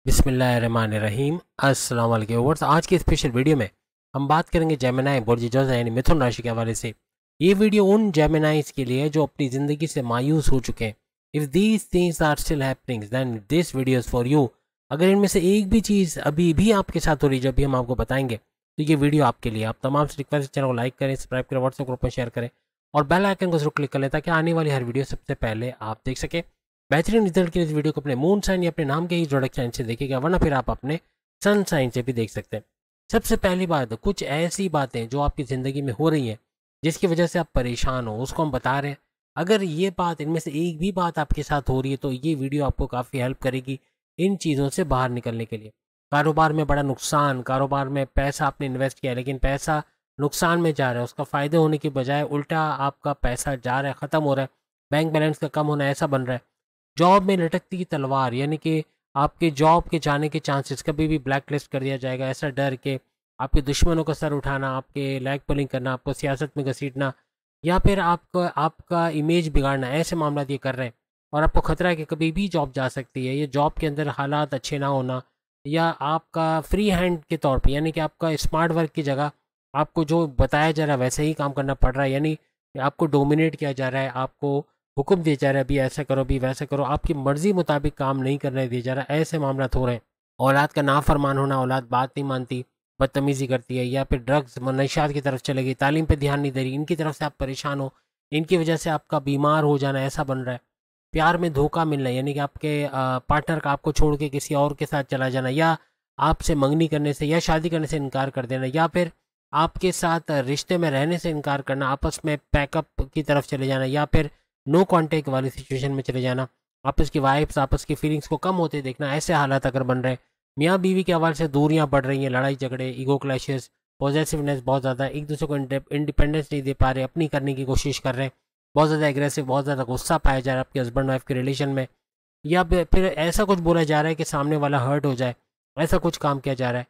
बिस्मिल्लाहिर्रहमानिर्रहीम। अस्सलाम वालेकुम व्यूअर्स। आज की स्पेशल वीडियो में हम बात करेंगे जेमिनी बुर्ज जोज़ा यानी मिथुन राशि के हवाले से। ये वीडियो उन जेमिनाइज के लिए है जो अपनी ज़िंदगी से मायूस हो चुके हैं। If these things are still happening then this video is for you. अगर इनमें से एक भी चीज़ अभी भी आपके साथ हो रही है जो अभी हम आपको बताएंगे, तो ये वीडियो आपके लिए। आप तमाम से रिक्वेस्ट चैनल को लाइक करें, सब्सक्राइब करें, व्हाट्सएप ग्रुप में शेयर करें और बेल आइकन को जरूर क्लिक कर लें ताकि आने वाली हर वीडियो सबसे पहले आप देख सकें। बेहतरीन रिजल्ट के लिए इस वीडियो को अपने मून साइन या अपने नाम के ही जोड़क साइन से देखिएगा, वरना फिर आप अपने सन साइन से भी देख सकते हैं। सबसे पहली बात, कुछ ऐसी बातें जो आपकी ज़िंदगी में हो रही हैं जिसकी वजह से आप परेशान हो, उसको हम बता रहे हैं। अगर ये बात, इनमें से एक भी बात आपके साथ हो रही है, तो ये वीडियो आपको काफ़ी हेल्प करेगी इन चीज़ों से बाहर निकलने के लिए। कारोबार में बड़ा नुकसान, कारोबार में पैसा आपने इन्वेस्ट किया लेकिन पैसा नुकसान में जा रहा है, उसका फ़ायदे होने की बजाय उल्टा आपका पैसा जा रहा है, ख़त्म हो रहा है, बैंक बैलेंस का कम होना, ऐसा बन रहा है। जॉब में लटकती तलवार, यानी कि आपके जॉब के जाने के चांसेस कभी भी ब्लैक लिस्ट कर दिया जाएगा, ऐसा डर के आपके दुश्मनों का सर उठाना, आपके लैग पुलिंग करना, आपको सियासत में घसीटना या फिर आपका आपका इमेज बिगाड़ना, ऐसे मामला ये कर रहे हैं। और आपको खतरा है कि कभी भी जॉब जा सकती है। ये जॉब के अंदर हालात अच्छे ना होना या आपका फ्री हैंड के तौर पे, यानी कि आपका स्मार्ट वर्क की जगह आपको जो बताया जा रहा है वैसे ही काम करना पड़ रहा है, यानी आपको डोमिनेट किया जा रहा है, आपको हुक्म दिया जा रहा है, अभी ऐसा करो, अभी वैसा करो, आपकी मर्जी मुताबिक काम नहीं करने दिया जा रहा है, ऐसे मामला हो रहे हैं। औलाद का नाफरमान होना, औलाद बात नहीं मानती, बदतमीजी करती है या फिर ड्रग्स मनशियात की तरफ चले गई, तालीम पे ध्यान नहीं दे रही, इनकी तरफ से आप परेशान हो, इनकी वजह से आपका बीमार हो जाना, ऐसा बन रहा है। प्यार में धोखा मिलना, यानी कि आपके पार्टनर का आपको छोड़ के किसी और के साथ चला जाना या आपसे मंगनी करने से या शादी करने से इनकार कर देना या फिर आपके साथ रिश्ते में रहने से इनकार करना, आपस में पैकअप की तरफ चले जाना या फिर नो कांटेक्ट वाली सिचुएशन में चले जाना, आपस की वाइब्स, आपस की फीलिंग्स को कम होते देखना, ऐसे हालात अगर बन रहे हैं। मियाँ बीवी के हवाले से दूरियां बढ़ रही हैं, लड़ाई झगड़े, ईगो क्लैशेस, पॉजिटिवनेस बहुत ज़्यादा, एक दूसरे को इंडिपेंडेंस नहीं दे पा रहे, अपनी करने की कोशिश कर रहे हैं, बहुत ज़्यादा एग्रेसिव, बहुत ज़्यादा गुस्सा पाया जा रहा है आपके हस्बैंड वाइफ के रिलेशन में, या फिर ऐसा कुछ बोला जा रहा है कि सामने वाला हर्ट हो जाए, ऐसा कुछ काम किया जा रहा है।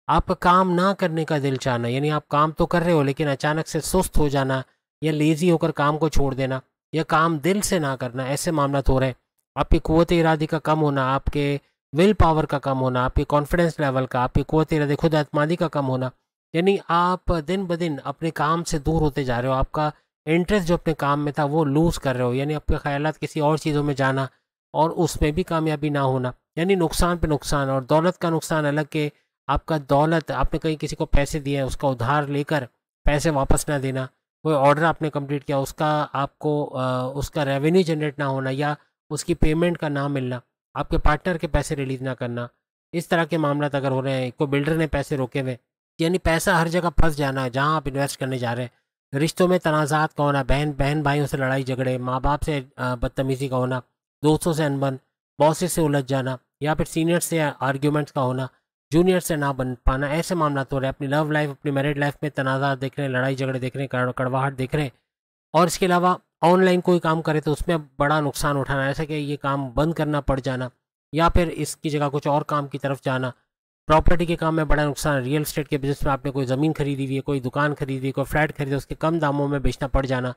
आपका काम ना करने का दिल चाहना, यानी आप काम तो कर रहे हो लेकिन अचानक से सुस्त हो जाना या लेज़ी होकर काम को छोड़ देना या काम दिल से ना करना, ऐसे मामला हो रहे हैं। आपकी क़ुव्वत इरादी का कम होना, आपके विल पावर का कम होना, आपके कॉन्फिडेंस लेवल का, आपकी क़ुव्वत इरादी, खुद एतमादी का कम होना, यानी आप दिन ब दिन अपने काम से दूर होते जा रहे हो। आपका इंटरेस्ट जो अपने काम में था वो लूज़ कर रहे हो, यानी आपके ख्यालात किसी और चीज़ों में जाना और उसमें भी कामयाबी ना होना, यानी नुकसान पे नुकसान। और दौलत का नुकसान अलग के, आपका दौलत, आपने कहीं किसी को पैसे दिए हैं, उसका उधार लेकर पैसे वापस ना देना, कोई ऑर्डर आपने कंप्लीट किया, उसका आपको उसका रेवेन्यू जनरेट ना होना या उसकी पेमेंट का ना मिलना, आपके पार्टनर के पैसे रिलीज़ ना करना, इस तरह के मामला अगर हो रहे हैं, कोई बिल्डर ने पैसे रोके हुए, यानी पैसा हर जगह फंस जाना है जहाँ आप इन्वेस्ट करने जा रहे हैं। रिश्तों में तनाज़ात का होना, बहन बहन भाइयों से लड़ाई झगड़े, माँ बाप से बदतमीज़ी का होना, दोस्तों से अनबन, बॉसेस से उलझ जाना या फिर सीनियर से आर्ग्यूमेंट्स का होना, जूनियर से ना बन पाना, ऐसे मामला हो रहे हैं। अपनी लव लाइफ, अपनी मैरिड लाइफ में तनाज़ात देख रहे हैं, लड़ाई झगड़े देख रहे हैं, कड़वाहट देख रहे हैं। और इसके अलावा ऑनलाइन कोई काम करे तो उसमें बड़ा नुकसान उठाना, ऐसा कि ये काम बंद करना पड़ जाना या फिर इसकी जगह कुछ और काम की तरफ जाना। प्रॉपर्टी के काम में बड़ा नुकसान, रियल एस्टेट के बिजनेस में आपने कोई ज़मीन खरीदी हुई है, कोई दुकान खरीदी है, कोई फ्लैट खरीदा, उसके कम दामों में बेचना पड़ जाना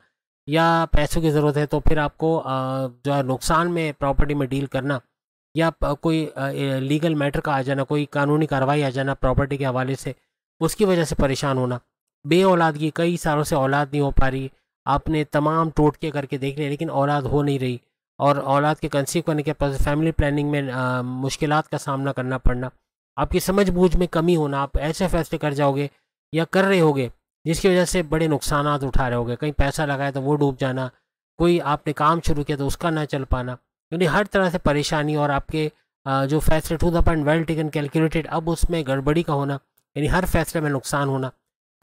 या पैसों की ज़रूरत है तो फिर आपको जो है नुकसान में प्रॉपर्टी में डील करना या कोई लीगल मैटर का आ जाना, कोई कानूनी कार्रवाई आ जाना प्रॉपर्टी के हवाले से, उसकी वजह से परेशान होना। बे औलादगी, कई सालों से औलाद नहीं हो पा रही, आपने तमाम टोटके करके देख लिए लेकिन औलाद हो नहीं रही और औलाद के कंसीव करने के पास फैमिली प्लानिंग में मुश्किलात का सामना करना पड़ना, आपकी समझ बूझ में कमी होना, आप ऐसे फैसले कर जाओगे या कर रहे होगे जिसकी वजह से बड़े नुकसानात उठा रहे होगे। कहीं पैसा लगाया तो वो डूब जाना, कोई आपने काम शुरू किया तो उसका ना चल पाना, यानी हर तरह से परेशानी। और आपके जो फैसले to the point, well taken, calculated, अब उसमें गड़बड़ी का होना, यानी हर फैसले में नुकसान होना।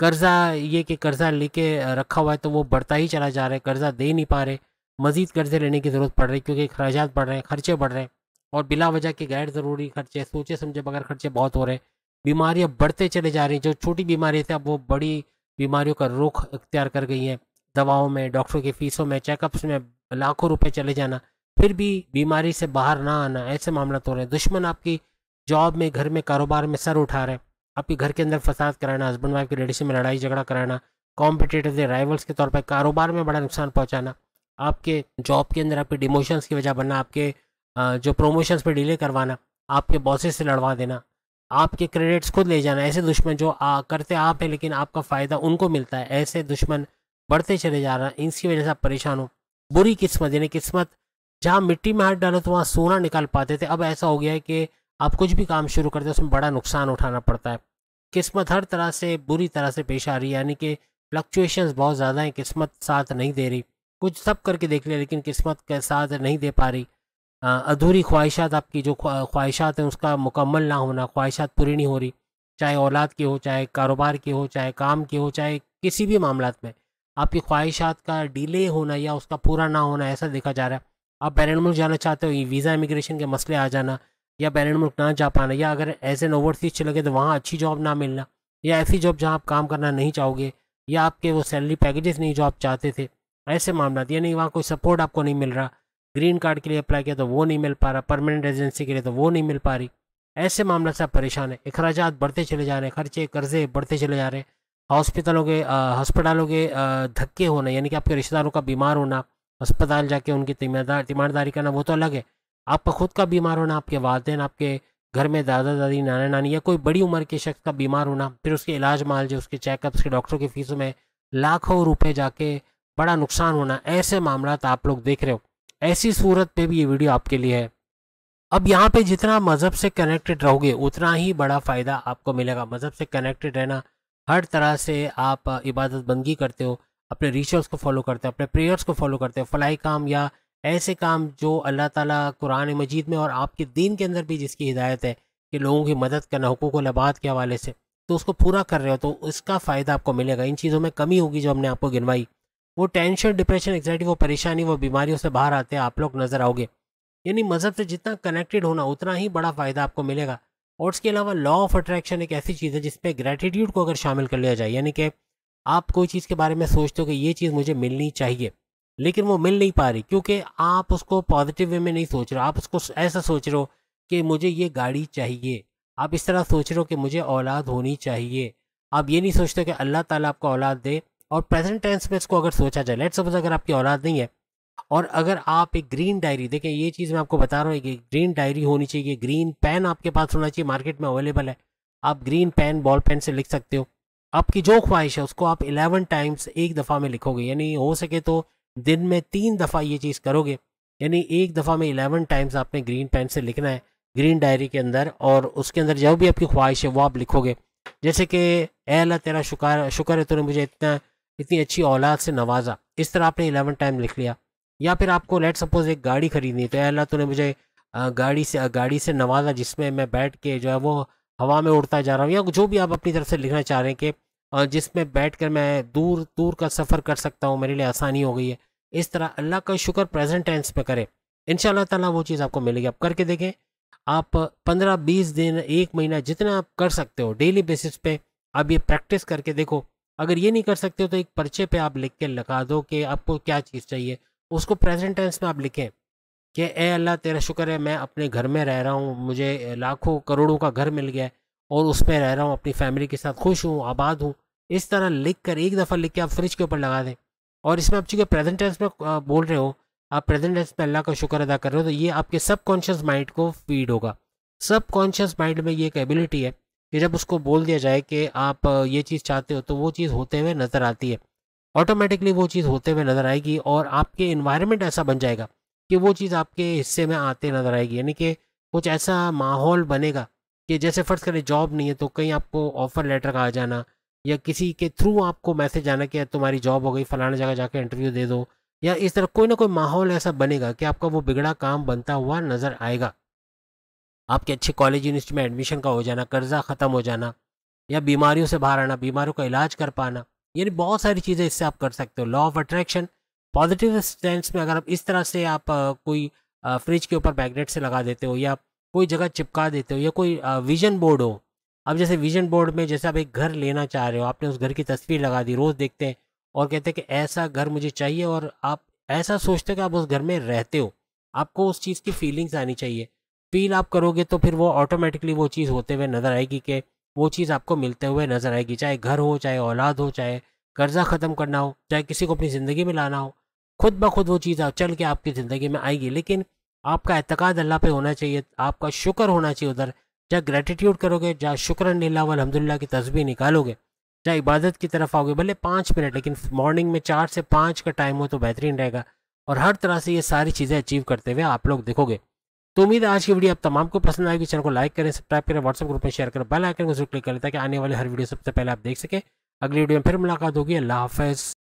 कर्जा, ये कि कर्जा लेके रखा हुआ है तो वो बढ़ता ही चला जा रहा है, कर्जा दे नहीं पा रहे, मजीद कर्जे लेने की ज़रूरत पड़ रही है क्योंकि अखराजात बढ़ रहे हैं, खर्चे बढ़ रहे हैं और बिला वजह के गैर ज़रूरी खर्चे, सोचे समझे बगैर खर्चे बहुत हो रहे हैं। बीमारियाँ बढ़ते चले जा रही हैं, जो छोटी बीमारी थी अब वो बड़ी बीमारियों का रुख इख्तियार कर गई हैं। दवाओं में, डॉक्टरों की फ़ीसों में, चेकअप्स में लाखों रुपए चले जाना, फिर भी बीमारी से बाहर ना आना, ऐसे मामला हो रहे हैं। दुश्मन आपकी जॉब में, घर में, कारोबार में सर उठा रहे हैं, आपके घर के अंदर फसाद कराना, हस्बैंड वाइफ के रिलेशन में लड़ाई झगड़ा कराना, कॉम्पिटिटर्स या राइवल्स के तौर पर कारोबार में बड़ा नुकसान पहुंचाना, आपके जॉब के अंदर आपके डिमोशंस की वजह बनना, आपके जो प्रमोशंस पे डिले करवाना, आपके बॉसेस से लड़वा देना, आपके क्रेडिट्स खुद ले जाना, ऐसे दुश्मन जो करते आप हैं लेकिन आपका फ़ायदा उनको मिलता है, ऐसे दुश्मन बढ़ते चले जा रहा है, इनकी वजह से आप परेशान हो। बुरी किस्मत, यानी किस्मत जहाँ मिट्टी में हाथ डालो तो वहाँ सोना निकाल पाते थे, अब ऐसा हो गया है कि आप कुछ भी काम शुरू करते हो उसमें बड़ा नुकसान उठाना पड़ता है। किस्मत हर तरह से बुरी तरह से पेश आ रही है, यानी कि फ्लक्चुएशंस बहुत ज़्यादा हैं, किस्मत साथ नहीं दे रही। कुछ सब करके देख लिया लेकिन किस्मत के साथ नहीं दे पा रही। अधूरी ख्वाहिशात, आपकी जो ख्वाहिशात हैं उसका मुकम्मल ना होना, ख्वाहिशात पूरी नहीं हो रही, चाहे औलाद की हो, चाहे कारोबार की हो, चाहे काम की हो, चाहे किसी भी मामलात में आपकी ख्वाहिशात का डिले होना या उसका पूरा ना होना, ऐसा देखा जा रहा है। आप बैरून मुल्क जाना चाहते हो, वीज़ा इमिग्रेशन के मसले आ जाना, या बैरून मुल्क ना जा पाना, या अगर एज एन ओवरसीज चले गए तो वहाँ अच्छी जॉब ना मिलना, या ऐसी जॉब जहाँ आप काम करना नहीं चाहोगे, या आपके वो सैलरी पैकेजेस नहीं जो आप चाहते थे, ऐसे मामला, यानी वहाँ कोई सपोर्ट आपको नहीं मिल रहा। ग्रीन कार्ड के लिए अप्लाई किया तो वो नहीं मिल पा रहा, परमानेंट रेजिडेंसी के लिए तो वो नहीं मिल पा रही, ऐसे मामला से आप परेशान है। अखराजात बढ़ते चले जा रहे हैं, खर्चे कर्जे बढ़ते चले जा रहे हैं, अस्पतालों के धक्के होना, यानी कि आपके रिश्तेदारों का बीमार होना, अस्पताल जाके उनकी तीमारदारी करना वो तो अलग है, आपका खुद का बीमार होना, आपके वालिदैन, आपके घर में दादा दादी नाना नानी या कोई बड़ी उम्र के शख्स का बीमार होना, फिर उसके इलाज मालजे, उसके चेकअप्स के डॉक्टरों की फीसों में लाखों रुपए जाके बड़ा नुकसान होना, ऐसे मामला आप लोग देख रहे हो। ऐसी सूरत पे भी ये वीडियो आपके लिए है। अब यहाँ पे जितना मज़हब से कनेक्टेड रहोगे उतना ही बड़ा फ़ायदा आपको मिलेगा। मज़हब से कनेक्टेड रहना, हर तरह से आप इबादत बंदगी करते हो, अपने रिचुअल्स को फॉलो करते हो, अपने प्रेयर्स को फॉलो करते हो, फलाई काम या ऐसे काम जो अल्लाह ताला कुरान मजीद में और आपके दीन के अंदर भी जिसकी हिदायत है कि लोगों की मदद करना हुकूकुल इबाद के हवाले से, तो उसको पूरा कर रहे हो तो इसका फ़ायदा आपको मिलेगा। इन चीज़ों में कमी होगी जो हमने आपको गिनवाई, वो टेंशन, डिप्रेशन, एंग्जाइटी, वो परेशानी, वो बीमारियों से बाहर आते हैं आप लोग नज़र आओगे। यानी मज़हब से जितना कनेक्टेड होना उतना ही बड़ा फ़ायदा आपको मिलेगा। और उसके अलावा लॉ ऑफ अट्रैक्शन एक ऐसी चीज़ है जिसपे ग्रैटिट्यूड को अगर शामिल कर लिया जाए, यानी कि आप कोई चीज़ के बारे में सोचते हो कि ये चीज़ मुझे मिलनी चाहिए लेकिन वो मिल नहीं पा रही क्योंकि आप उसको पॉजिटिव वे में नहीं सोच रहे हो, आप उसको ऐसा सोच रहे हो कि मुझे ये गाड़ी चाहिए, आप इस तरह सोच रहे हो कि मुझे औलाद होनी चाहिए, आप ये नहीं सोचते कि अल्लाह ताला आपको औलाद दे। और प्रेजेंट टेंस में इसको अगर सोचा जाए, लेट्स सपोज अगर आपकी औलाद नहीं है और अगर आप एक ग्रीन डायरी, देखें ये चीज़ मैं आपको बता रहा हूँ कि ग्रीन डायरी होनी चाहिए, ग्रीन पेन आपके पास होना चाहिए, मार्केट में अवेलेबल है, आप ग्रीन पेन बॉल पेन से लिख सकते हो। आपकी जो ख्वाहिश है उसको आप 11 टाइम्स एक दफ़ा में लिखोगे, यानी हो सके तो दिन में 3 दफ़ा ये चीज़ करोगे, यानी एक दफ़ा में 11 टाइम्स आपने ग्रीन पेन से लिखना है ग्रीन डायरी के अंदर, और उसके अंदर जो भी आपकी ख्वाहिश है वो आप लिखोगे। जैसे कि ए अल्लाह तेरा शुक्र है तूने मुझे इतनी अच्छी औलाद से नवाजा, इस तरह आपने 11 टाइम लिख लिया। या फिर आपको लेट सपोज एक गाड़ी खरीदनी है तो अल्लाह तूने मुझे गाड़ी से नवाजा जिसमें मैं बैठ के जो है वो हवा में उड़ता जा रहा हूँ, या जो भी आप अपनी तरफ से लिखना चाह रहे हैं कि जिसमें बैठ कर मैं दूर दूर का सफ़र कर सकता हूँ, मेरे लिए आसानी हो गई है। इस तरह अल्लाह का शुक्र प्रेजेंट टेंस में करें, इंशाल्लाह ताला वो चीज़ आपको मिलेगी। आप करके देखें, आप 15-20 दिन, 1 महीना, जितना आप कर सकते हो डेली बेसिस पे आप ये प्रैक्टिस करके देखो। अगर ये नहीं कर सकते हो तो एक पर्चे पे आप लिख के लगा दो कि आपको क्या चीज़ चाहिए, उसको प्रेजेंट टेंस में आप लिखें कि ए अल्लाह तेरा शुक्र है मैं अपने घर में रह रहा हूँ, मुझे लाखों करोड़ों का घर मिल गया है और उसमें रह रहा हूँ, अपनी फैमिली के साथ खुश हूँ, आबाद हूँ। इस तरह लिख कर एक दफ़ा लिख के आप फ्रिज के ऊपर लगा दें। और इसमें आप चूँकि प्रेजेंट टेंस में बोल रहे हो, आप प्रेजेंट टेंस में अल्लाह का शुक्र अदा कर रहे हो, तो ये आपके सबकॉन्शियस माइंड को फीड होगा। सबकॉन्शियस माइंड में ये एक एबिलिटी है कि जब उसको बोल दिया जाए कि आप ये चीज़ चाहते हो तो वो चीज़ होते हुए नज़र आती है, ऑटोमेटिकली वो चीज़ होते हुए नज़र आएगी और आपके इन्वायरमेंट ऐसा बन जाएगा कि वो चीज़ आपके हिस्से में आते नज़र आएगी। यानी कि कुछ ऐसा माहौल बनेगा कि जैसे फ़र्ज़ करें जॉब नहीं है तो कहीं आपको ऑफ़र लेटर का आ जाना, या किसी के थ्रू आपको मैसेज आना कि तुम्हारी जॉब हो गई, फ़लाना जगह जाकर इंटरव्यू दे दो, या इस तरह कोई ना कोई माहौल ऐसा बनेगा कि आपका वो बिगड़ा काम बनता हुआ नज़र आएगा। आपके अच्छे कॉलेज यूनिवर्सिटी में एडमिशन का हो जाना, कर्जा ख़त्म हो जाना, या बीमारियों से बाहर आना, बीमारियों का इलाज कर पाना, यानी बहुत सारी चीज़ें इससे आप कर सकते हो। लॉ ऑफ अट्रैक्शन पॉजिटिव स्टेंस में अगर आप इस तरह से आप कोई फ्रिज के ऊपर मैग्नेट से लगा देते हो, या कोई जगह चिपका देते हो, या कोई विजन बोर्ड हो। अब जैसे विजन बोर्ड में जैसे आप एक घर लेना चाह रहे हो, आपने उस घर की तस्वीर लगा दी, रोज़ देखते हैं और कहते हैं कि ऐसा घर मुझे चाहिए, और आप ऐसा सोचते हो कि आप उस घर में रहते हो, आपको उस चीज़ की फीलिंग्स आनी चाहिए। फील आप करोगे तो फिर वो ऑटोमेटिकली वो चीज़ होते हुए नज़र आएगी कि वो चीज़ आपको मिलते हुए नज़र आएगी, चाहे घर हो, चाहे औलाद हो, चाहे कर्जा ख़त्म करना हो, चाहे किसी को अपनी ज़िंदगी में लाना हो, खुद ब खुद वो चीज़ चल के आपकी ज़िंदगी में आएगी। लेकिन आपका एतकाद अल्लाह पे होना चाहिए, आपका शुक्र होना चाहिए उधर। जहाँ ग्रेटिट्यूड करोगे, जहाँ शुक्र नीला व अल्हम्दुलिल्लाह की तस्बीह निकालोगे, जहाँ इबादत की तरफ आओगे, भले 5 मिनट, लेकिन मॉर्निंग में 4 से 5 का टाइम हो तो बेहतरीन रहेगा। और हर तरह से ये सारी चीज़ें अचीव करते हुए आप लोग दिखोगे। तो उम्मीद है आज की वीडियो आप तमाम को पसंद आएगी। चैनल को लाइक करें, सब्सक्राइब करें, व्हाट्सएप ग्रुप में शेयर करें, बेल आइकन को जरूर क्लिक करें ताकि आने वाले हर वीडियो सबसे पहले आप देख सकें। अगली वीडियो में फिर मुलाकात होगी। अल्लाह हाफ़िज़।